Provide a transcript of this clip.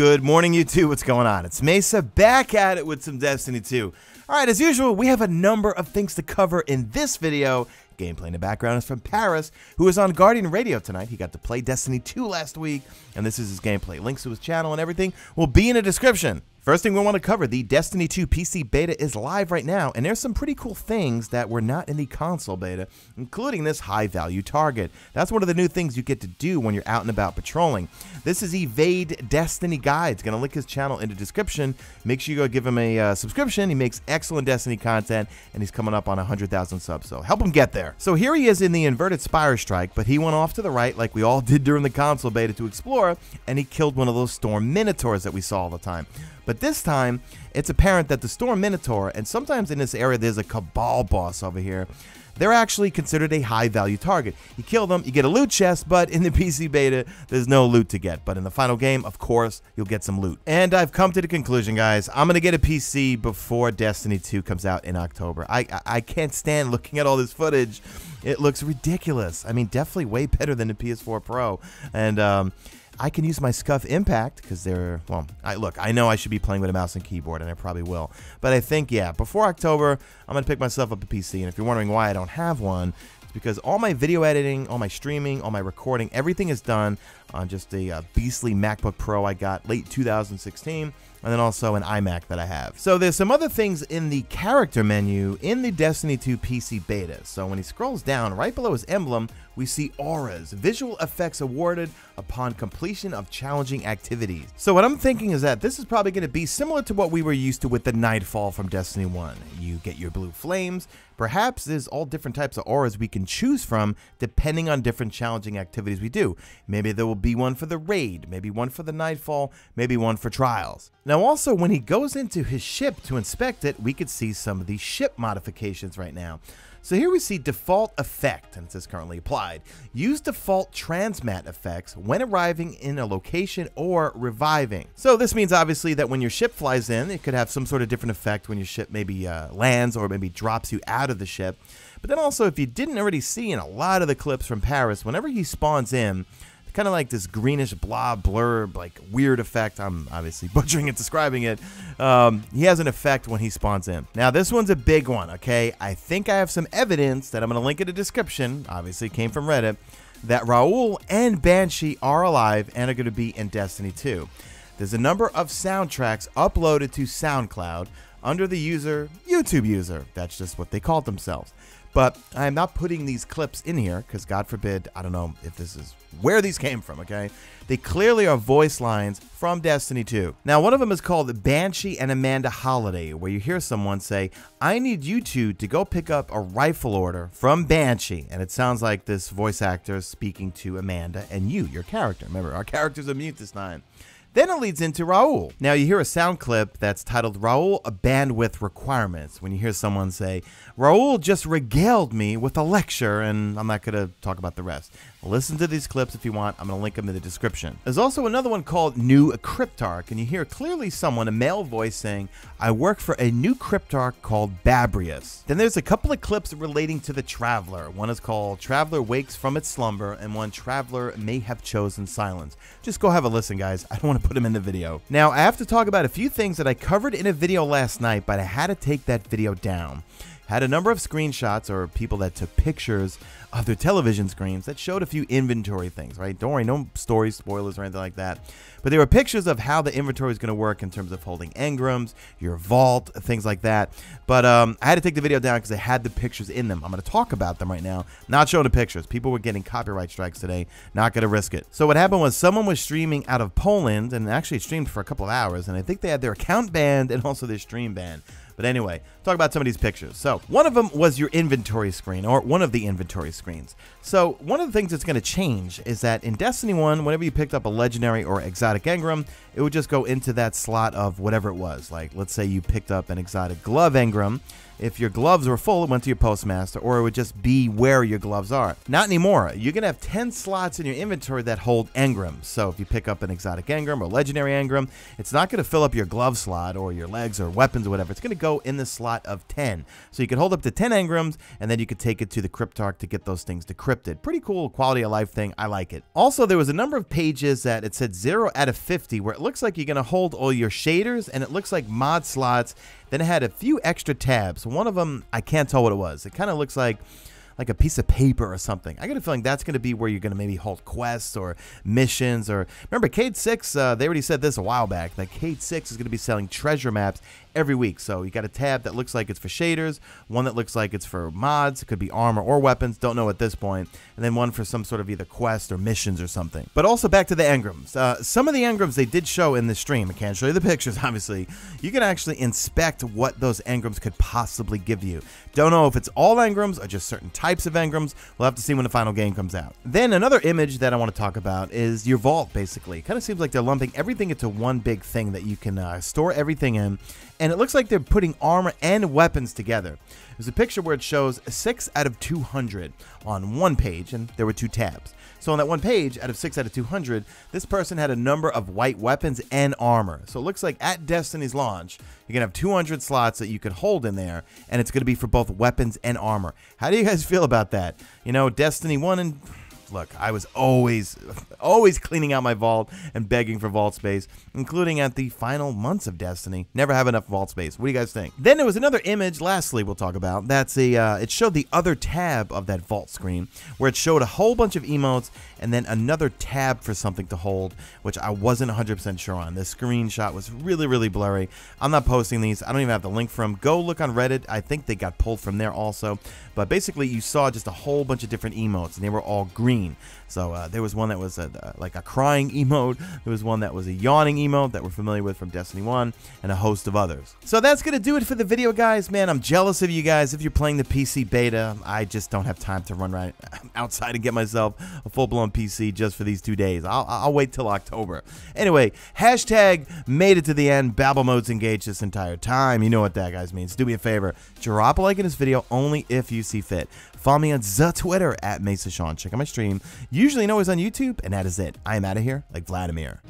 Good morning, YouTube. What's going on? It's Mesa back at it with some Destiny 2. Alright, as usual, we have a number of things to cover in this video. Gameplay in the background is from Paris, who is on Guardian Radio tonight. He got to play Destiny 2 last week, and this is his gameplay. Links to his channel and everything will be in the description. First thing we want to cover, the Destiny 2 PC beta is live right now, and there's some pretty cool things that were not in the console beta, including this high-value target. That's one of the new things you get to do when you're out and about patrolling. This is Evade Destiny Guide. It's going to link his channel in the description. Make sure you go give him a subscription. He makes excellent Destiny content, and he's coming up on 100,000 subs, so help him get there. So here he is in the inverted Spire Strike, but he went off to the right like we all did during the console beta to explore, and he killed one of those Storm Minotaurs that we saw all the time. But this time, it's apparent that the Storm Minotaur, and sometimes in this area there's a Cabal boss over here, they're actually considered a high-value target. You kill them, you get a loot chest, but in the PC beta, there's no loot to get. But in the final game, of course, you'll get some loot. And I've come to the conclusion, guys, I'm going to get a PC before Destiny 2 comes out in October. I can't stand looking at all this footage. It looks ridiculous. I mean, definitely way better than the PS4 Pro. And, I can use my Scuff Impact because they're, well, I know I should be playing with a mouse and keyboard, and I probably will. But I think, yeah, before October, I'm going to pick myself up a PC. And if you're wondering why I don't have one, it's because all my video editing, all my streaming, all my recording, everything is done on just a beastly MacBook Pro I got late 2016. And then also an iMac that I have. So there's some other things in the character menu in the Destiny 2 PC beta. So when he scrolls down, right below his emblem, we see auras, visual effects awarded upon completion of challenging activities. So what I'm thinking is that this is probably going to be similar to what we were used to with the Nightfall from Destiny 1. You get your blue flames. Perhaps there's all different types of auras we can choose from depending on different challenging activities we do. Maybe there will be one for the raid, maybe one for the Nightfall, maybe one for trials. Now also, when he goes into his ship to inspect it, we could see some of these ship modifications right now. So here we see default effect, and it says currently applied. Use default transmat effects when arriving in a location or reviving. So this means obviously that when your ship flies in, it could have some sort of different effect when your ship maybe lands or maybe drops you out of the ship. But then also, if you didn't already see in a lot of the clips from Paris, whenever he spawns in, kind of like this greenish blob blurb, like weird effect. I'm obviously butchering it, describing it. He has an effect when he spawns in. Now this one's a big one, okay? I think I have some evidence that I'm going to link in the description. Obviously it came from Reddit, that Rahool and Banshee are alive and are going to be in Destiny 2. There's a number of soundtracks uploaded to SoundCloud under the YouTube user. That's just what they called themselves. But I'm not putting these clips in here because, God forbid, I don't know if this is where these came from, okay? They clearly are voice lines from Destiny 2. Now, one of them is called Banshee and Amanda Holiday, where you hear someone say, I need you two to go pick up a rifle order from Banshee. And it sounds like this voice actor speaking to Amanda and you, your character. Remember, our characters are mute this time. Then it leads into Rahool. Now you hear a sound clip that's titled Rahool Bandwidth Requirements when you hear someone say, Rahool just regaled me with a lecture, and I'm not going to talk about the rest. Listen to these clips if you want. I'm going to link them in the description. There's also another one called New Cryptarch, and you hear clearly someone, a male voice, saying, I work for a new Cryptarch called Babrius. Then there's a couple of clips relating to the Traveler. One is called Traveler Wakes from its Slumber, and one Traveler May Have Chosen Silence. Just go have a listen, guys. I don't want to put them in the video. Now, I have to talk about a few things that I covered in a video last night, but I had to take that video down. Had a number of screenshots or people that took pictures of their television screens that showed a few inventory things, right? Don't worry, no story spoilers or anything like that. But there were pictures of how the inventory is going to work in terms of holding engrams, your vault, things like that. But I had to take the video down because I had the pictures in them. I'm going to talk about them right now, not showing the pictures. People were getting copyright strikes today, not going to risk it. So what happened was someone was streaming out of Poland and actually streamed for a couple of hours, and I think they had their account banned and also their stream banned. But anyway, talk about some of these pictures. So one of them was your inventory screen, or one of the inventory screens. So one of the things that's going to change is that in Destiny 1, whenever you picked up a legendary or exotic engram, it would just go into that slot of whatever it was. Like, let's say you picked up an exotic glove engram. if your gloves were full, it went to your postmaster, or it would just be where your gloves are. Not anymore. You're going to have 10 slots in your inventory that hold engrams. So if you pick up an exotic engram or legendary engram, it's not going to fill up your glove slot or your legs or weapons or whatever. It's going to go in the slot of 10. So you could hold up to 10 engrams, and then you could take it to the cryptarch to get those things decrypted. Pretty cool quality of life thing. I like it. Also, there was a number of pages that it said 0 out of 50, where it looks like you're going to hold all your shaders, and it looks like mod slots. Then it had a few extra tabs. One of them, I can't tell what it was. It kind of looks like a piece of paper or something. I got a feeling that's going to be where you're going to maybe hold quests or missions. Or remember, Cade 6, they already said this a while back, that Cade 6 is going to be selling treasure maps every week. So you got a tab that looks like it's for shaders, one that looks like it's for mods, it could be armor or weapons, don't know at this point, and then one for some sort of either quest or missions or something. But also back to the engrams. Some of the engrams they did show in the stream. I can't show you the pictures, obviously. You can actually inspect what those engrams could possibly give you. Don't know if it's all engrams or just certain types of engrams. We'll have to see when the final game comes out. Then another image that I want to talk about is your vault, basically. It kind of seems like they're lumping everything into one big thing that you can store everything in. And it looks like they're putting armor and weapons together. There's a picture where it shows 6 out of 200 on one page, and there were 2 tabs. So on that one page, out of 6 out of 200, this person had a number of white weapons and armor. So it looks like at Destiny's launch, you're going to have 200 slots that you could hold in there, and it's going to be for both weapons and armor. How do you guys feel about that? You know, Destiny 1 and... Look, I was always cleaning out my vault and begging for vault space, including at the final months of Destiny. Never have enough vault space. What do you guys think? Then there was another image, lastly, we'll talk about. That's it showed the other tab of that vault screen, where it showed a whole bunch of emotes and then another tab for something to hold, which I wasn't 100% sure on. This screenshot was really, really blurry. I'm not posting these. I don't even have the link for them. Go look on Reddit. I think they got pulled from there also. But basically, you saw just a whole bunch of different emotes, and they were all green. So there was one that was like a crying emote, there was one that was a yawning emote that we're familiar with from Destiny 1, and a host of others. So that's going to do it for the video, guys. Man, I'm jealous of you guys if you're playing the PC beta. I just don't have time to run right outside and get myself a full-blown PC just for these 2 days. I'll wait till October. Anyway, hashtag made it to the end. Babel mode's engaged this entire time. You know what that, guys, means. Do me a favor. Drop a like in this video only if you see fit. Follow me on the Twitter at Mesa Sean. Check out my stream, usually and always on YouTube, and that is it. I am out of here like Vladimir.